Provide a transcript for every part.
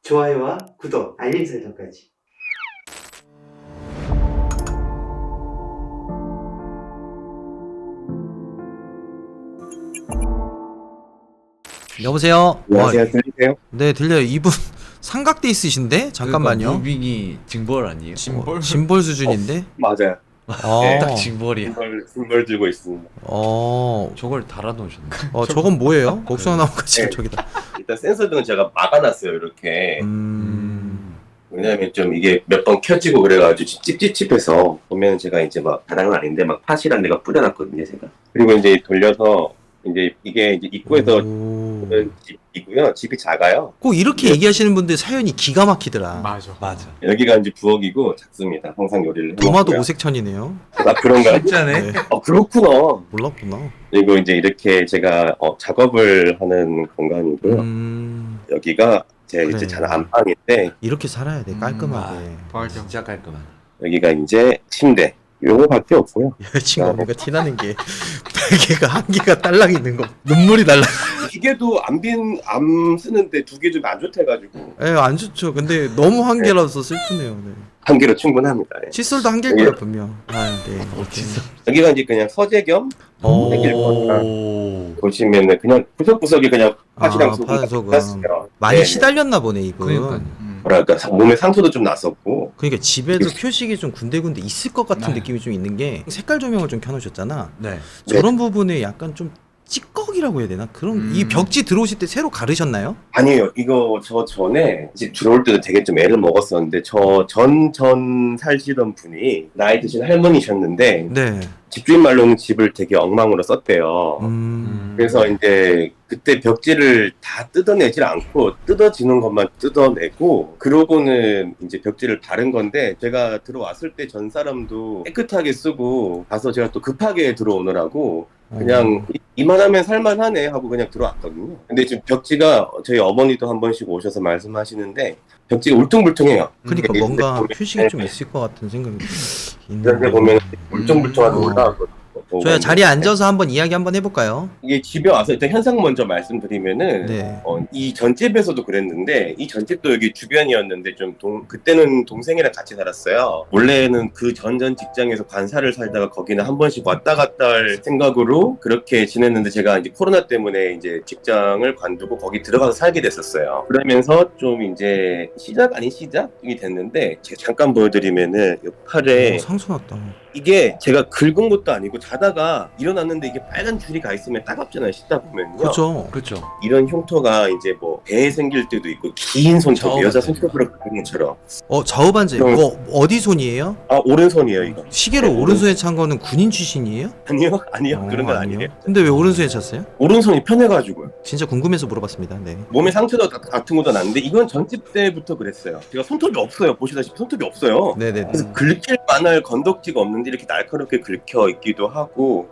좋아요와 구독, 알림 설정까지. 여보세요? 안녕하세요. 들리세요? 네, 들려요. 이분 삼각대 있으신데? 잠깐만요. 그러니까 무빙이 징벌 아니에요? 짐벌 수준인데? 맞아요. 어, 딱 징벌이야. 짐벌 들고 있습니다. 저걸 달아놓으셨네. 저건 뭐예요? 복숭아나무같이 네. 저기다. 일단 센서등은 제가 막아놨어요. 이렇게. 왜냐면 좀 이게 몇 번 켜지고 그래가지고 찝찝찝해서 보면 제가 이제 막 다랑은 아닌데 막 팥이랑 내가 뿌려놨거든요, 제가. 그리고 이제 돌려서 이제 이게 이제 입구에서 보는 집이고요. 집이 작아요. 꼭 이렇게 얘기하시는 분들 사연이 기가 막히더라. 맞아. 여기가 이제 부엌이고 작습니다. 항상 요리를 도마도 해먹고요. 오색천이네요. 아, 그런가요? 진짜네. 네. 그렇구나. 몰랐구나. 그리고 이제 이렇게 제가 작업을 하는 공간이고요. 여기가 제 그래. 이제 잘 안방인데 이렇게 살아야 돼, 깔끔하게. 진짜 깔끔한. 여기가 이제 침대 요거밖에 없고요. 여자친구가 뭔가 티나는 게 베개가 한 개가 딸랑 있는 거. 눈물이 날라. 기계도 안 쓰는데 두 개 좀 안 좋대가지고 예, 안 좋죠. 근데 너무 한 개라서 슬프네요. 네. 한 개로 충분합니다. 예. 칫솔도 한 개일 거예요, 분명. 아, 네. 칫솔. 여기가 이제 그냥 서재 겸 생길 거니까 오. 보시면은 그냥 구석구석이 그냥 팥이랑 소금 팥소금. 땄어요. 많이 네. 시달렸나 보네, 이분. 그러니까요. 뭐랄까 몸에 상처도 좀 났었고 그러니까 집에도 표식이 좀 군데군데 있을 것 같은 네. 느낌이 좀 있는 게 색깔 조명을 좀 켜놓으셨잖아. 네. 저런 부분에 약간 좀 찌꺼기라고 해야 되나? 그런 이 벽지 들어오실 때 새로 가르셨나요? 아니에요. 이거 저 전에 집 들어올 때도 되게 좀 애를 먹었었는데 저 전 살시던 분이 나이 드신 할머니셨는데 네. 집주인 말로는 집을 되게 엉망으로 썼대요. 그래서 이제 그때 벽지를 다 뜯어내질 않고 뜯어지는 것만 뜯어내고 그러고는 이제 벽지를 바른 건데 제가 들어왔을 때 전 사람도 깨끗하게 쓰고 가서 제가 또 급하게 들어오느라고 그냥 이만하면 살만하네 하고 그냥 들어왔거든요. 근데 지금 벽지가 저희 어머니도 한 번씩 오셔서 말씀하시는데 벽지가 울퉁불퉁해요. 그러니까 근데 뭔가 보면- 표식이 좀 있을 것 같은 생각이 이런데 있는데. 보면 울퉁불퉁하게 올라왔거든요. 저야 자리에 앉아서 한번 이야기 한번 해볼까요? 이게 집에 와서 일단 현상 먼저 말씀드리면은 네. 이 전집에서도 그랬는데 이 전집도 여기 주변이었는데 좀 그때는 동생이랑 같이 살았어요. 원래는 그 전 직장에서 관사를 살다가 거기는 한 번씩 왔다 갔다 할 생각으로 그렇게 지냈는데 제가 이제 코로나 때문에 이제 직장을 관두고 거기 들어가서 살게 됐었어요. 그러면서 좀 이제 시작 아닌 시작이 됐는데 제가 잠깐 보여드리면은 이 팔에 상수 났다. 이게 제가 긁은 것도 아니고 자다가 일어났는데 이게 빨간 줄이 가 있으면 따갑잖아요. 씻다 보면요. 그렇죠. 그렇죠. 이런 흉터가 이제 뭐 배에 생길 때도 있고 긴 손톱 여자 손톱으로 가는 것처럼 좌우반지. 그럼- 뭐 어디 손이에요? 오른손이에요 이거. 시계를 네, 오른손에 찬 거는 군인 출신이에요? 아니요 그런 건 아니에요. 근데 왜 오른손에 찼어요? 오른손이 편해가지고요. 진짜 궁금해서 물어봤습니다. 네. 몸에 상처도 같은 것도 났는데 이건 전집 때부터 그랬어요. 제가 손톱이 없어요. 보시다시피 손톱이 없어요. 네네. 그래서 긁힐 만할 건덕지가 없는데 이렇게 날카롭게 긁혀 있기도 하고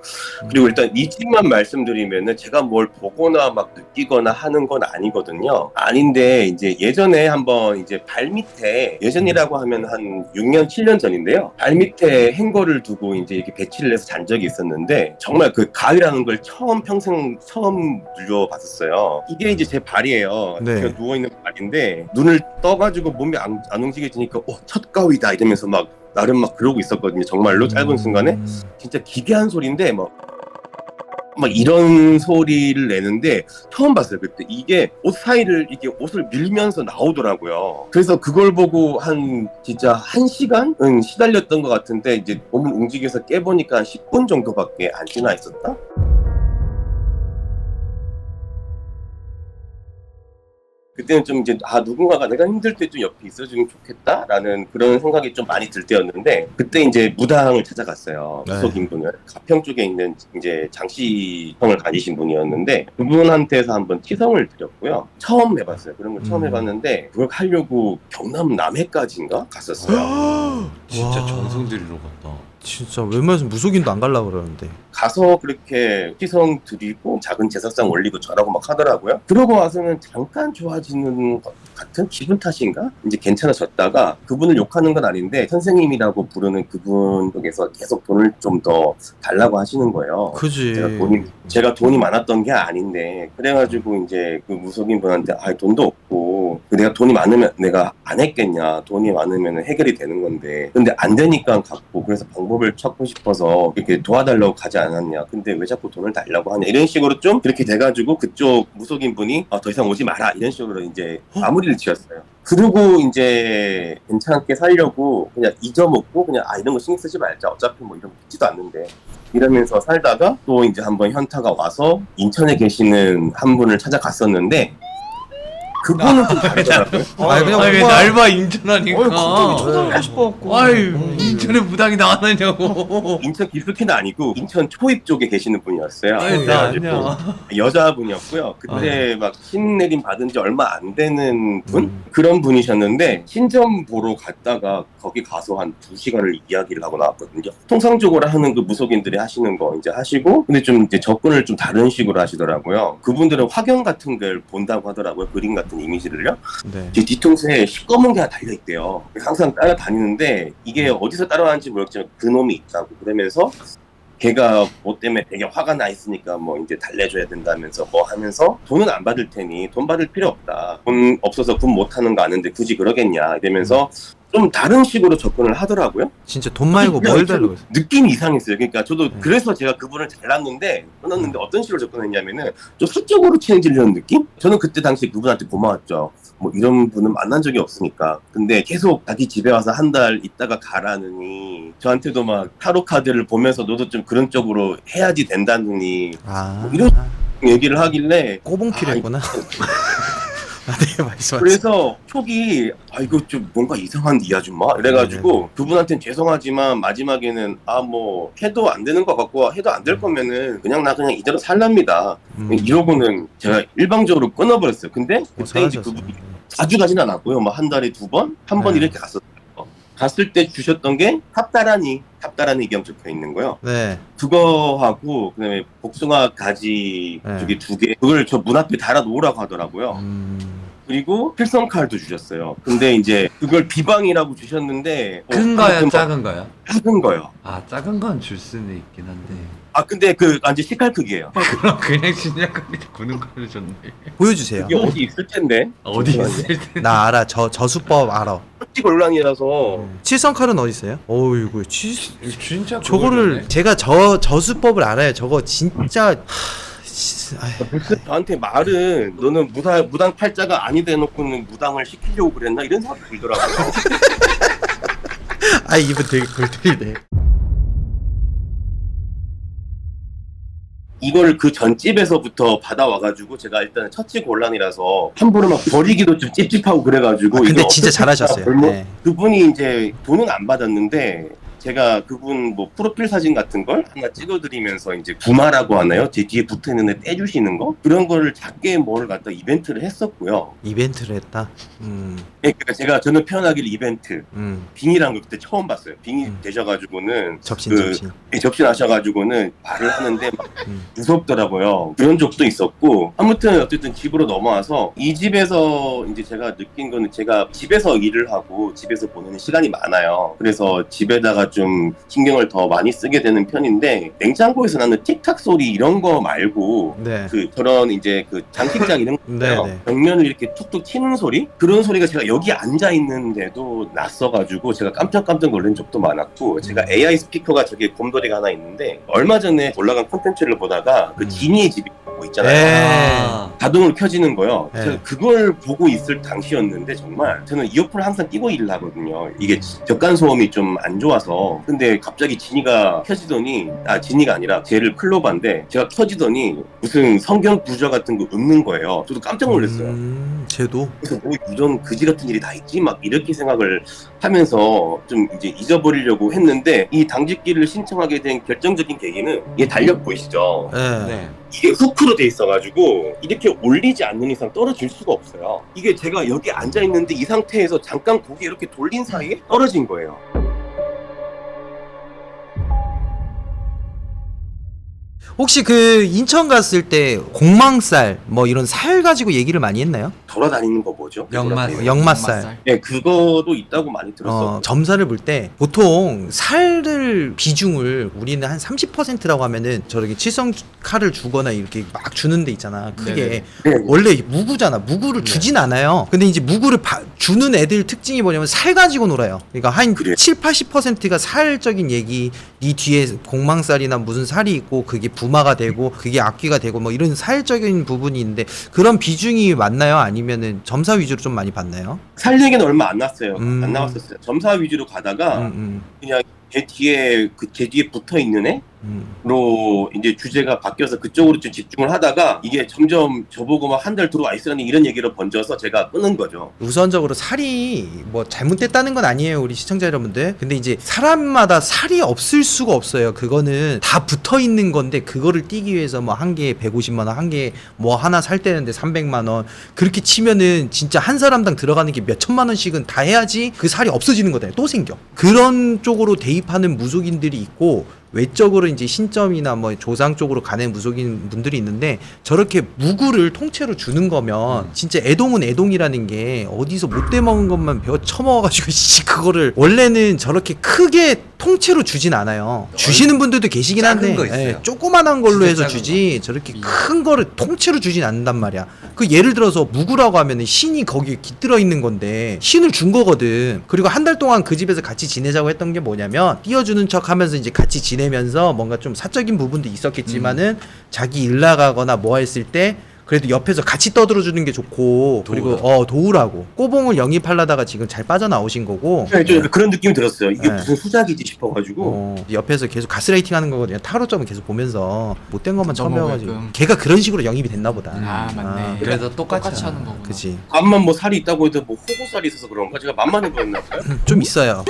그리고 일단 이 집만 말씀드리면은 제가 뭘 보거나 막 느끼거나 하는 건 아니거든요. 아닌데 이제 예전에 한번 이제 발 밑에 예전이라고 하면 한 6년 7년 전인데요. 발 밑에 행거를 두고 이제 이렇게 배치를 해서 잔 적이 있었는데 정말 그 가위라는 걸 평생 처음 눌려봤었어요. 이게 이제 제 발이에요. 네. 제가 누워있는 발인데 눈을 떠가지고 몸이 안 움직여지니까 첫 가위다 이러면서 막 나름 막 그러고 있었거든요. 정말로 짧은 순간에 진짜 기괴한 소리인데 막 이런 소리를 내는데 처음 봤어요. 그때 이게 옷 사이를 이게 옷을 밀면서 나오더라고요. 그래서 그걸 보고 진짜 한 시간은 시달렸던 것 같은데 이제 몸을 움직여서 깨보니까 한 10분 정도밖에 안 지나 있었다. 그때는 좀 이제 누군가가 내가 힘들 때 좀 옆에 있어주면 좋겠다라는 그런 생각이 좀 많이 들 때였는데 그때 이제 무당을 찾아갔어요. 네. 구석인 분을 가평 쪽에 있는 이제 장시성을 가지신 분이었는데 그분한테서 한번 치성을 드렸고요. 처음 해봤어요. 그런 걸 처음 해봤는데 그걸 하려고 경남 남해까지인가 갔었어요. 진짜 와. 정성 들이러 갔다. 진짜 웬만해서 무속인도 안 가려고 그러는데. 가서 그렇게 치성 드리고 작은 제사상 올리고 저라고 막 하더라고요. 그러고 와서는 잠깐 좋아지는 것 같은 기분 탓인가? 이제 괜찮아졌다가 그분을 욕하는 건 아닌데 선생님이라고 부르는 그분 쪽에서 계속 돈을 좀 더 달라고 하시는 거예요. 그지. 제가 돈이 많았던 게 아닌데 그래가지고 이제 그 무속인 분한테 돈도 없고 내가 돈이 많으면 내가 안 했겠냐, 돈이 많으면 해결이 되는 건데 근데 안 되니까 갖고 그래서 방법을 찾고 싶어서 이렇게 도와달라고 가지 않았냐, 근데 왜 자꾸 돈을 달라고 하냐, 이런 식으로 좀 그렇게 돼가지고 그쪽 무속인 분이 더 이상 오지 마라 이런 식으로 이제 마무리를 지었어요. 그리고 이제 괜찮게 살려고 그냥 잊어먹고 그냥 이런 거 신경 쓰지 말자, 어차피 뭐 이런 거 믿지도 않는데 이러면서 살다가 또 이제 한번 현타가 와서 인천에 계시는 한 분을 찾아갔었는데 그분은 좀 다르더라고요. 그냥 왜 오빠- 날봐 인천하니까. 갑자기 쳐다보고 싶어갖고. 아유 인천에 무당이 나왔느냐고. 인천 깊숙이는 아니고 인천 초입 쪽에 계시는 분이었어요. 아니, 나 아니야. 여자분이었고요. 그때 막 신내림 받은 지 얼마 안 되는 분? 그런 분이셨는데 신점 보러 갔다가 거기 가서 한 2시간을 이야기를 하고 나왔거든요. 통상적으로 하는 그 무속인들이 하시는 거 이제 하시고 근데 좀 이제 접근을 좀 다른 식으로 하시더라고요. 그분들은 화경 같은 걸 본다고 하더라고요. 그림 같은 이미지를요. 네. 제 뒤통수에 시꺼먼 게 하나 달려있대요. 항상 따라다니는데 이게 어디서 따라왔는지 모르겠지만 그놈이 있다고 그러면서 걔가 뭐 때문에 되게 화가 나 있으니까 뭐 이제 달래줘야 된다면서 뭐 하면서 돈은 안 받을 테니 돈 받을 필요 없다. 돈 없어서 군 못하는 거 아는데 굳이 그러겠냐 이러면서 좀 다른 식으로 접근을 하더라고요. 진짜 돈 말고 뭘 달라고 했어? 느낌이 이상했어요. 그러니까 저도 네. 그래서 제가 그분을 잘랐는데 끊었는데 어떤 식으로 접근했냐면은 좀 사적으로 친해지려는 느낌? 저는 그때 당시 그분한테 고마웠죠. 뭐 이런 분은 만난 적이 없으니까. 근데 계속 자기 집에 와서 한 달 있다가 가라느니 저한테도 막 타로 카드를 보면서 너도 좀 그런 쪽으로 해야지 된다느니 뭐 이런 얘기를 하길래 꼬봉 필요했구나. 네, 말씀하세요. 그래서 초기 이거 좀 뭔가 이상한 이 아줌마 이래가지고 그분한테는 죄송하지만 마지막에는 뭐 해도 안 되는 것 같고 해도 안 될 거면은 그냥 이대로 살랍니다. 이러고는 제가 일방적으로 끊어버렸어요. 근데 그때 이제 그분이 자주 가진 않았고요. 뭐 한 달에 2번, 한 번 이렇게 갔었어요. 갔을 때 주셨던 게 탑다라니 기경 적혀 있는 거요. 네. 그거하고 그다음에 복숭아 가지 저기 2개 그걸 저 문 앞에 달아 놓으라고 하더라고요. 그리고 필성 칼도 주셨어요. 근데 이제 그걸 비방이라고 주셨는데 큰 거야 작은 거야? 작은 거요. 작은 건 줄 수는 있긴 한데. 근데 그 완전 식칼 크기예요. 그럼 그냥 신약하게 구는 거를 줬네. 보여주세요. 이게 어디 있을 텐데. 어디 있을 때? 나 알아. 저수법 알아. 솔직 온란이라서 칠성칼은 어디 있어요? 어이구 진짜 저거를 제가 저수법을 알아요. 저거 진짜 저한테 말은 너는 무당 팔자가 아니다 해놓고는 무당을 시키려고 그랬나 이런 생각이 들더라고요. 이분 되게 골때리네. 이걸 그 전집에서부터 받아와가지고 제가 일단 처치 곤란이라서 함부로 막 버리기도 좀 찝찝하고 그래가지고 근데 진짜 잘하셨어요. 네. 그분이 이제 돈은 안 받았는데 제가 그분 뭐 프로필 사진 같은 걸 하나 찍어드리면서 이제 구마라고 하나요? 제 뒤에 붙어있는 애 떼주시는 거? 그런 거를 작게 뭘 갖다 이벤트를 했었고요. 이벤트를 했다? 그러니까 저는 표현하기를 이벤트. 빙의란 걸 그때 처음 봤어요. 빙의 되셔가지고는 접신 하셔가지고는 말을 하는데 막 무섭더라고요. 그런 적도 있었고 아무튼 어쨌든 집으로 넘어와서 이 집에서 이제 제가 느낀 거는 제가 집에서 일을 하고 집에서 보내는 시간이 많아요. 그래서 집에다가 좀 신경을 더 많이 쓰게 되는 편인데 냉장고에서 나는 틱탁 소리 이런 거 말고 그 저런 이제 그 장식장 이런 거 벽면을 이렇게 툭툭 치는 소리 그런 소리가 제가 여기 앉아 있는데도 났어가지고 제가 깜짝깜짝 놀란 적도 많았고 제가 AI 스피커가 저기 곰돌이가 하나 있는데 얼마 전에 올라간 콘텐츠를 보다가 그 지니의 집이 있잖아요. 자동으로 켜지는 거요. 제가 그걸 보고 있을 당시였는데 정말 저는 이어폰을 항상 끼고 일을 하거든요. 이게 벽간 소음이 좀 안 좋아서 근데 갑자기 지니가 켜지더니 지니가 아니라 쟤를 클로바인데 제가 켜지더니 무슨 성경 구절 같은 거 읽는 거예요. 저도 깜짝 놀랐어요. 쟤도? 그래서 뭐 이런 그지 같은 일이 다 있지? 막 이렇게 생각을 하면서 좀 이제 잊어버리려고 했는데 이 당직기를 신청하게 된 결정적인 계기는 얘 달력 보이시죠? 네. 이게 후크로 돼 있어가지고 이렇게 올리지 않는 이상 떨어질 수가 없어요. 이게 제가 여기 앉아 있는데 이 상태에서 잠깐 고개 이렇게 돌린 사이에 떨어진 거예요. 혹시 그 인천 갔을 때 공망살 뭐 이런 살 가지고 얘기를 많이 했나요? 돌아다니는 거 뭐죠? 역맛살. 네, 그거도 있다고 많이 들었어. 점사를 볼 때 보통 살을 비중을 우리는 한 30%라고 하면은 저렇게 칠성칼을 주거나 이렇게 막 주는 데 있잖아. 크게. 네. 원래 무구잖아. 무구를 주진 않아요. 근데 이제 무구를 주는 애들 특징이 뭐냐면 살 가지고 놀아요. 그러니까 한 그래. 70-80%가 살적인 얘기, 이 뒤에 공망살이나 무슨 살이 있고 그게 부마가 되고 그게 악귀가 되고 뭐 이런 살적인 부분이 있는데 그런 비중이 맞나요? 아니면은 점사 위주로 좀 많이 봤나요? 살 얘기는 얼마 안 났어요. 안 나왔었어요. 점사 위주로 가다가 그냥 걔 뒤에 붙어 있는 애로 이제 주제가 바뀌어서 그쪽으로 좀 집중을 하다가 이게 점점 저보고 막 한 달 들어와 있으라니 이런 얘기로 번져서 제가 끊은 거죠. 우선적으로 살이 뭐 잘못됐다는 건 아니에요, 우리 시청자 여러분들. 근데 이제 사람마다 살이 없을 수가 없어요. 그거는 다 붙어 있는 건데 그거를 띄기 위해서 뭐 한 개에 150만 원, 한 개에 뭐 하나 살 때는데 300만 원 그렇게 치면은 진짜 한 사람당 들어가는 게 몇 천만 원씩은 다 해야지 그 살이 없어지는 거다. 또 생겨. 그런 쪽으로 대입하는 무속인들이 있고 외적으로 이제 신점이나 뭐 조상 쪽으로 가는 무속인 분들이 있는데 저렇게 무구를 통째로 주는 거면 진짜 애동은 애동이라는 게 어디서 못돼 먹은 것만 배워 처먹어가지고 그거를 원래는 저렇게 크게 통째로 주진 않아요. 주시는 분들도 계시긴 한데 작은 거 있어요. 조그만한 걸로 진짜 해서 작은 주지 저렇게 큰 거를 통째로 주진 않는단 말이야. 그 예를 들어서 무구라고 하면은 신이 거기에 깃들어 있는 건데 신을 준 거거든. 그리고 한 달 동안 그 집에서 같이 지내자고 했던 게 뭐냐면 띄워주는 척 하면서 이제 같이 지내면서 뭔가 좀 사적인 부분도 있었겠지만은 자기 일 나가거나 뭐 했을 때 그래도 옆에서 같이 떠들어주는 게 좋고 그리고 도우라고 꼬봉을 영입하려다가 지금 잘 빠져나오신 거고 네, 좀 그런 느낌이 들었어요. 이게 네. 무슨 수작이지 싶어가지고 옆에서 계속 가스라이팅 하는 거거든요. 타로점을 계속 보면서 못된 것만 처음 배워가지고 넘어가게끔. 걔가 그런 식으로 영입이 됐나 보다. 아 맞네. 그래서 똑같이 하는 거구나. 그치. 앞만 뭐 살이 있다고 해도 뭐 호구살이 있어서 그런가 제가 만만해 보였나 봐요. 좀 있어요.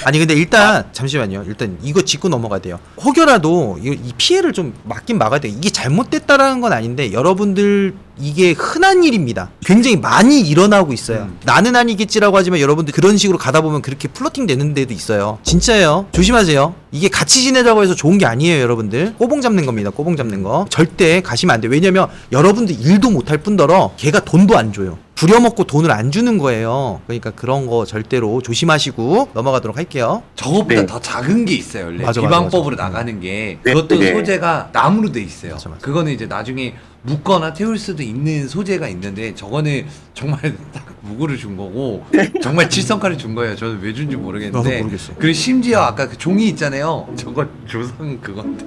아니 근데 일단 잠시만요. 일단 이거 짚고 넘어가야 돼요. 혹여라도 이 피해를 좀 막긴 막아야 돼요. 이게 잘못됐다라는 건 아닌데 여러분들 이게 흔한 일입니다. 굉장히 많이 일어나고 있어요. 나는 아니겠지라고 하지만 여러분들 그런 식으로 가다 보면 그렇게 플러팅 되는 데도 있어요. 진짜예요. 조심하세요. 이게 같이 지내자고 해서 좋은 게 아니에요, 여러분들. 꼬봉 잡는 겁니다. 꼬봉 잡는 거. 절대 가시면 안 돼요. 왜냐면 여러분들 일도 못할 뿐더러 걔가 돈도 안 줘요. 부려먹고 돈을 안 주는 거예요. 그러니까 그런 거 절대로 조심하시고 넘어가도록 할게요. 저것보다 네. 더 작은 게 있어요. 원래 맞아, 기방법으로 맞아. 나가는 게 네, 그것도 네. 소재가 나무로 돼 있어요. 맞아, 맞아. 그거는 이제 나중에 묶거나 태울 수도 있는 소재가 있는데 저거는 정말 딱 무구를 준 거고 정말 칠성칼을 준 거예요. 저는 왜 준지 나도 모르겠는데 모르겠어요. 그리고 심지어 아까 그 종이 있잖아요. 저거 조상 그건데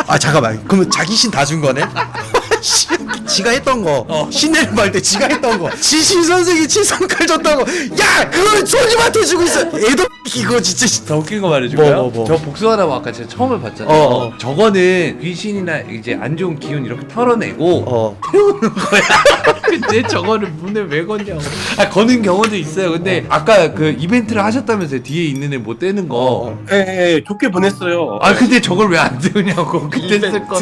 아 잠깐만. 그러면 자기 신 다 준 거네? 지가 했던 거 신내림 할때 지가 했던 거 지신 선생이 칠성칼 줬다고 야 그걸 손님한테 주고 있어 애도 이거 진짜 더 웃긴 거 말해줄까요? 뭐. 저 복숭아나무 아까 제가 처음에 봤잖아요. 저거는 귀신이나 이제 안 좋은 기운 이렇게 털어내고 태우는 거야. 근데 저거를 문에 왜 거냐고. 아 거는 경우도 있어요. 근데 아까 그 이벤트를 하셨다면서요. 뒤에 있는 애 못 떼는 거. 예, 좋게 보냈어요. 아 근데 저걸 왜 안 태우냐고. 그때 쓸 거.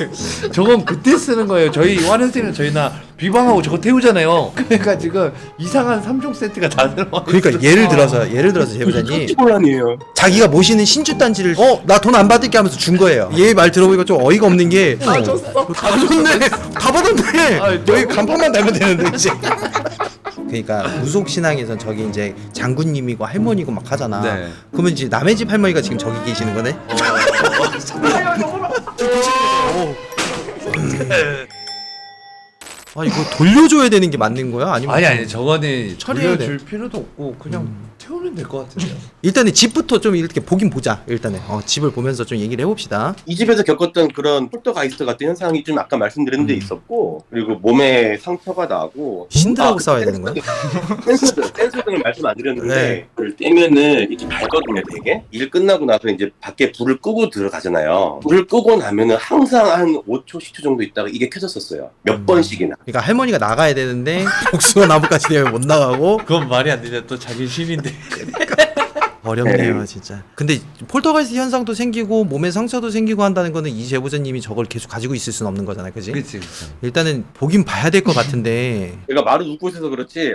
저건 그때 쓰는 거예요. 저희 화련쌤이랑 저희나 비방하고 저거 태우잖아요. 그러니까 지금 이상한 3종 세트가 다 들어와. 그러니까 예를 들어서 제보자님 혼란이에요. 자기가 모시는 신주단지를 나 돈 안 받을게 하면서 준 거예요. 얘 말 들어보니까 좀 어이가 없는 게 다 줬어. 다 줬네. 다 받았네. 여기 간판만 달면 되는데 이제. 그러니까 무속 신앙에선 저기 이제 장군님이고 할머니고 막 하잖아. 네. 그러면 이제 남의 집 할머니가 지금 저기 계시는 거네. 아 이거 돌려줘야 되는 게 맞는 거야? 아니면 아니 저거는 처리해야 돌려줄 필요도 없고 그냥 태우면 될 것 같은데요. 일단은 집부터 좀 이렇게 보긴 보자. 일단은 집을 보면서 좀 얘기를 해봅시다. 이 집에서 겪었던 그런 폴터가이스트 같은 현상이 좀 아까 말씀드린 데 있었고 그리고 몸에 상처가 나고 신들하고 싸워야 되는 거야? 센서등을 말씀 안 드렸는데 그걸 떼면은 이렇게 밝거든요 되게 일 끝나고 나서 이제 밖에 불을 끄고 들어가잖아요. 불을 끄고 나면은 항상 한 5초 10초 정도 있다가 이게 켜졌었어요. 몇 번씩이나. 그러니까 할머니가 나가야 되는데 복숭아 나무까지 되면 못 나가고 그건 말이 안 되냐. 또 자기 신인데. 어렵네요 진짜. 근데 폴터가이스트 현상도 생기고 몸에 상처도 생기고 한다는 거는 이 제보자님이 저걸 계속 가지고 있을 수는 없는 거잖아요, 그지? 그치. 일단은 보긴 봐야 될 것 같은데 제가 말을 웃고 있어서 그렇지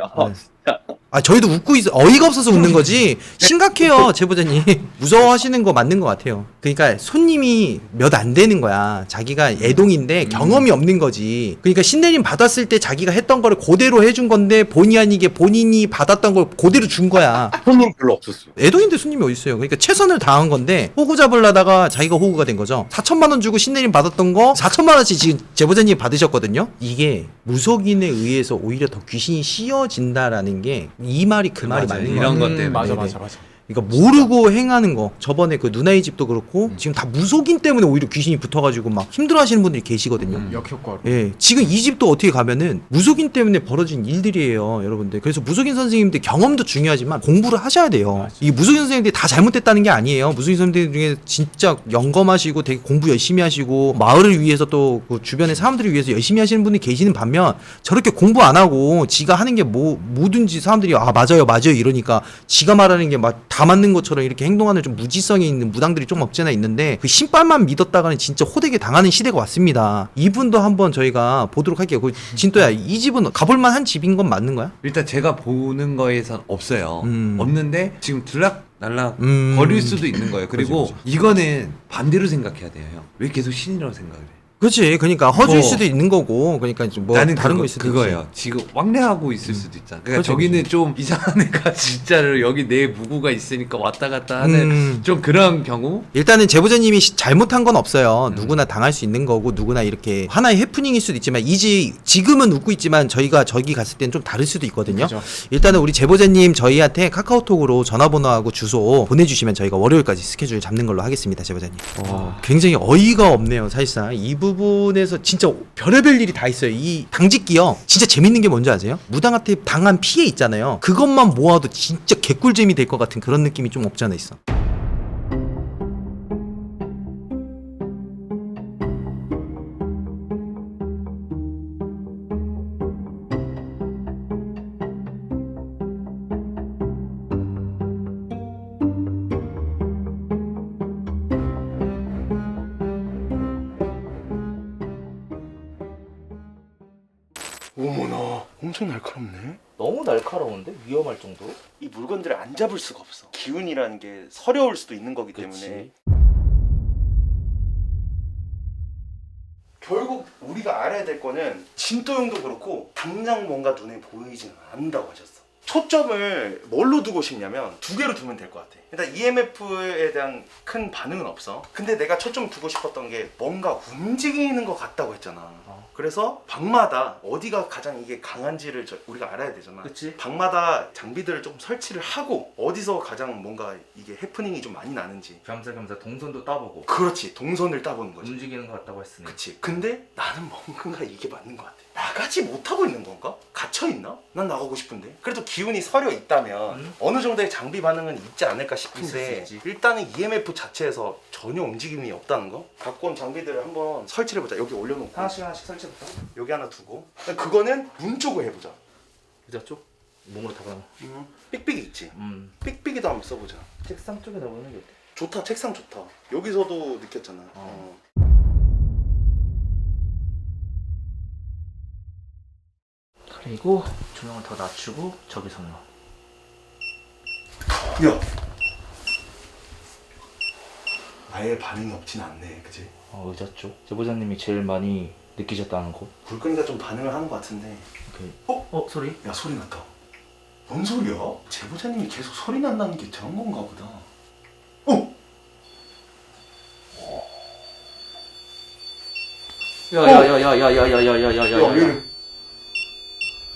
아 저희도 웃고 있어 어이가 없어서 웃는 거지 심각해요 제보자님 무서워하시는 거 맞는 것 같아요. 그러니까 손님이 몇 안 되는 거야. 자기가 애동인데 경험이 없는 거지. 그러니까 신내림 받았을 때 자기가 했던 거를 그대로 해준 건데 본의 아니게 본인이 받았던 걸 그대로 준 거야. 손님 별로 없었어요. 애동인데 손님이 어디 있어요. 그러니까 최선을 다한 건데 호구 잡으려다가 자기가 호구가 된 거죠. 4천만 원 주고 신내림 받았던 거 4천만 원씩 지금 제보자님이 받으셨거든요. 이게 무속인에 의해서 오히려 더 귀신이 씌어진다라는 게 이 말이 그 말이 맞아요. 맞는 이런 거예요. 것 때문에. 맞아. 그러니까 모르고 행하는 거. 저번에 그 누나의 집도 그렇고 지금 다 무속인 때문에 오히려 귀신이 붙어가지고 막 힘들어하시는 분들이 계시거든요. 역효과로. 예, 지금 이 집도 어떻게 가면은 무속인 때문에 벌어진 일들이에요, 여러분들. 그래서 무속인 선생님들 경험도 중요하지만 공부를 하셔야 돼요. 맞아. 이게 무속인 선생님들이 다 잘못됐다는 게 아니에요. 무속인 선생님들 중에 진짜 영검하시고 되게 공부 열심히 하시고 마을을 위해서 또 그 주변의 사람들을 위해서 열심히 하시는 분이 계시는 반면 저렇게 공부 안 하고 지가 하는 게 뭐든지 사람들이 아 맞아요 이러니까 지가 말하는 게 막 다 맞는 것처럼 이렇게 행동하는 좀 무지성이 있는 무당들이 좀 없지 않아 있는데 그 신발만 믿었다가는 진짜 호되게 당하는 시대가 왔습니다. 이분도 한번 저희가 보도록 할게요. 그 진또야 이 집은 가볼만한 집인 건 맞는 거야? 일단 제가 보는 거에선 없어요. 없는데 지금 들락날락 거릴 수도 있는 거예요. 그리고 그치. 이거는 반대로 생각해야 돼요. 형. 왜 계속 신이라고 생각을 해? 그렇지. 그러니까 허주일 뭐, 수도 있는 거고, 그러니까 뭐 나는 다른 거 있을 수도 그거예요. 있지. 지금 왕래하고 있을 수도 있잖아. 그러니까 그렇죠, 저기는 좀 이상한 애가 진짜로 여기 내 무구가 있으니까 왔다 갔다 하는 좀 그런 경우. 일단은 제보자님이 잘못한 건 없어요. 누구나 당할 수 있는 거고 누구나 이렇게 하나의 해프닝일 수도 있지만 지금은 웃고 있지만 저희가 저기 갔을 땐 좀 다를 수도 있거든요. 그죠. 일단은 우리 제보자님 저희한테 카카오톡으로 전화번호하고 주소 보내주시면 저희가 월요일까지 스케줄 잡는 걸로 하겠습니다. 제보자님. 굉장히 어이가 없네요. 사실상 이 부분에서 진짜 별의별 일이 다 있어요. 이 당직기요. 진짜 재밌는 게 뭔지 아세요? 무당한테 당한 피해 있잖아요. 그것만 모아도 진짜 개꿀잼이 될 것 같은 그런 느낌이 좀 없지 않아 있어. 어머나, 엄청 날카롭네. 너무 날카로운데? 위험할 정도로? 이 물건들을 안 잡을 수가 없어. 기운이라는 게 서려울 수도 있는 거기 때문에. 결국 우리가 알아야 될 거는 진도형도 그렇고 당장 뭔가 눈에 보이지는 않는다고 하셨어. 초점을 뭘로 두고 싶냐면 두 개로 두면 될 것 같아. 일단 EMF에 대한 큰 반응은 없어. 근데 내가 초점 두고 싶었던 게 뭔가 움직이는 것 같다고 했잖아. 그래서 방마다 어디가 가장 이게 강한지를 우리가 알아야 되잖아. 그치? 방마다 장비들을 좀 설치를 하고 어디서 가장 뭔가 이게 해프닝이 좀 많이 나는지. 겸사겸사 동선도 따보고 그렇지, 동선을 따보는 거지. 움직이는 것 같다고 했으니 그치. 근데 나는 뭔가 이게 맞는 것 같아. 나가지 못하고 있는 건가? 갇혀있나? 난 나가고 싶은데. 그래도 기운이 서려 있다면 어느 정도의 장비 반응은 있지 않을까 싶은데 있을 수 있지. 일단은 EMF 자체에서 전혀 움직임이 없다는 거? 갖고 온 장비들을 한번 설치를 해보자. 여기 올려놓고 하나씩 설치해볼까? 여기 하나 두고 그거는 문 쪽으로 해보자. 의자 쪽? 몸으로 타거나 삑삑이 있지? 삑삑이도 한번 써보자. 책상 쪽에 넣어보는 게 어때? 좋다. 책상 좋다. 여기서도 느꼈잖아. 그리고 조명을 더 낮추고 저기서 넣어. 야, 아예 반응이 없진 않네. 그치? 의자 쪽 제보자님이 제일 많이 느끼셨다는 곳. 불 끄니까 좀 반응을 하는 것 같은데. 오케이. 어? 소리? 야, 소리 났다. 뭔 소리야? 제보자님이 계속 소리 난다는 게 저런 건가 보다. 어? 야야야야야야야야야야야야. 야, 얘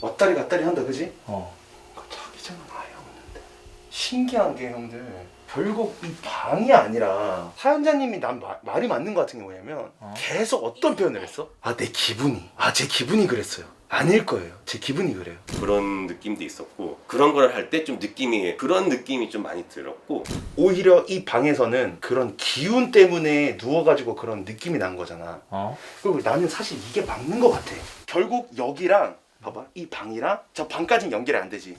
왔다리 갔다리 한다, 그지? 자기장은 아예 없는데. 신기한 게 형들, 결국 이 방이 아니라 사연자님이 난 말이 맞는 것 같은 게 뭐냐면 계속 어떤 표현을 했어? 제 기분이 그랬어요. 아닐 거예요. 제 기분이 그래요. 그런 느낌도 있었고 그런 걸 할 때 좀 그런 느낌이 좀 많이 들었고 오히려 이 방에서는 그런 기운 때문에 누워가지고 그런 느낌이 난 거잖아. 그리고 나는 사실 이게 맞는 것 같아. 결국 여기랑 봐봐, 이 방이랑 저 방까지는 연결이 안 되지.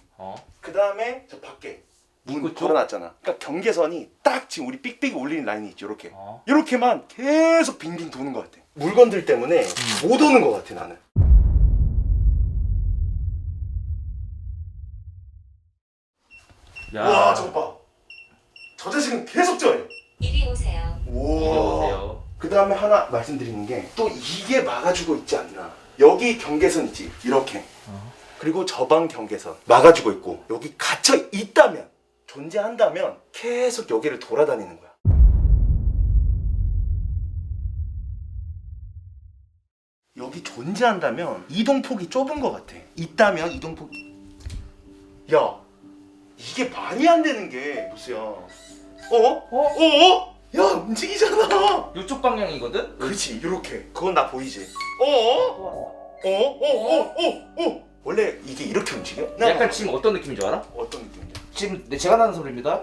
그 다음에 저 밖에 문 걸어놨잖아. 그러니까 경계선이 딱 지금 우리 삑삑이 올리는 라인이 있죠. 이렇게 이렇게만 계속 빙빙 도는 것 같아. 물건들 때문에 못 오는 것 같아 나는. 야. 와 저거 봐. 저 자식은 계속 저래. 이리 오세요. 오. 오세요. 그 다음에 하나 말씀드리는 게 또 이게 막아주고 있지 않나. 여기 경계선 있지 이렇게. 그리고 저 방 경계선 막아주고 있고 여기 갇혀 있다면 존재한다면 계속 여기를 돌아다니는 거야. 여기 존재한다면 이동폭이 좁은 것 같아. 있다면 이동폭이. 야 이게 말이 안 되는 게 무수야. 야 움직이잖아. 이쪽 방향이거든? 그렇지 이렇게. 그건 나 보이지. 원래 이게 이렇게 움직여? 약간 지금 어떤 느낌인 줄 알아? 어떤 느낌이야? 지금 제가 나는 소리입니다.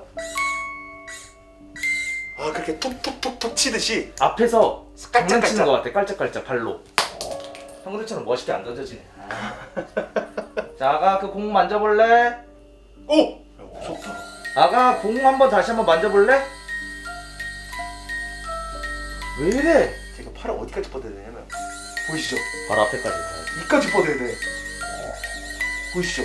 아 그렇게 톡톡톡톡 치듯이. 앞에서 장난치는 깔짝깔짝. 것 같아. 깔짝깔짝 발로. 형들처럼 멋있게 안 던져지네. 자, 아가 그 공 만져볼래? 오! 야, 무섭다. 아가 공 한번 다시 한번 만져볼래? 왜 이래? 제가 팔을 어디까지 뻗어야 되냐면 보이시죠? 바로 앞에까지 가요. 이까지 뻗어야 돼. 보이시죠?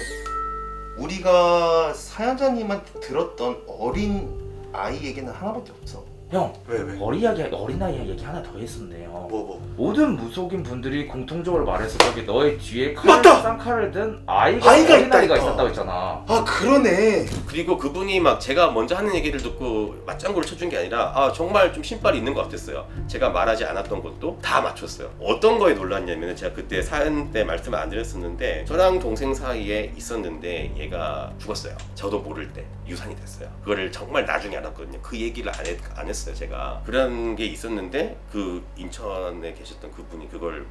우리가 사연자님한테 들었던 어린 아이 얘기는 하나밖에 없어. 형, 왜? 어린아이 얘기 하나 더 했었네요. 뭐? 모든 무속인 분들이 공통적으로 말해서 저기 너의 뒤에 맞다! 쌍칼을 든 아이가 아이가 어린아이가 있다니까. 있었다고 했잖아. 아 그러네. 그리고 그분이 막 제가 먼저 하는 얘기를 듣고 맞장구를 쳐준 게 아니라 정말 좀 신발이 있는 것 같았어요. 제가 말하지 않았던 것도 다 맞췄어요. 어떤 거에 놀랐냐면 제가 그때 사연 때 말씀을 안 드렸었는데 저랑 동생 사이에 있었는데 얘가 죽었어요. 저도 모를 때 유산이 됐어요. 그거를 정말 나중에 알았거든요. 그 얘기를 안 했어요 제가. 그런 게 있었는데 그 인천에 계셨던 그분이 그걸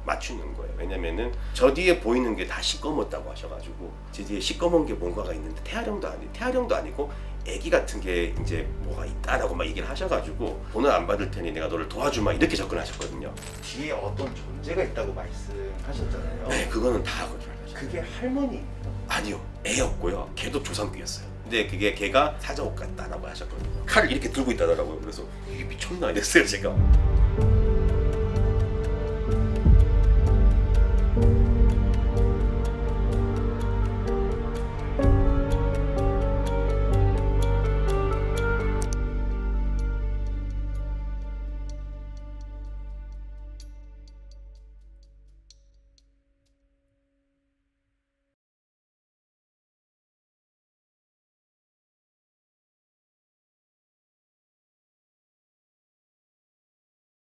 맞추는 거예요. 왜냐면은 저 뒤에 보이는 게 다 시꺼멓다고 하셔가지고 제 뒤에 시꺼먼 게 뭔가가 있는데 태아령도 아니고 애기 같은 게 이제 뭐가 있다라고 막 얘기를 하셔가지고 돈을 안 받을 테니 내가 너를 도와주마 이렇게 접근하셨거든요. 뒤에 어떤 존재가 있다고 말씀하셨잖아요. 네, 그거는 다 거짓말이죠. 그게 할머니. 아니요, 애였고요. 걔도 조상귀였어요. 근데 그게 걔가 사자옷 같다라고 하셨거든요. 칼을 이렇게 들고 있다더라고요. 그래서 이게 미쳤나 이랬어요 제가.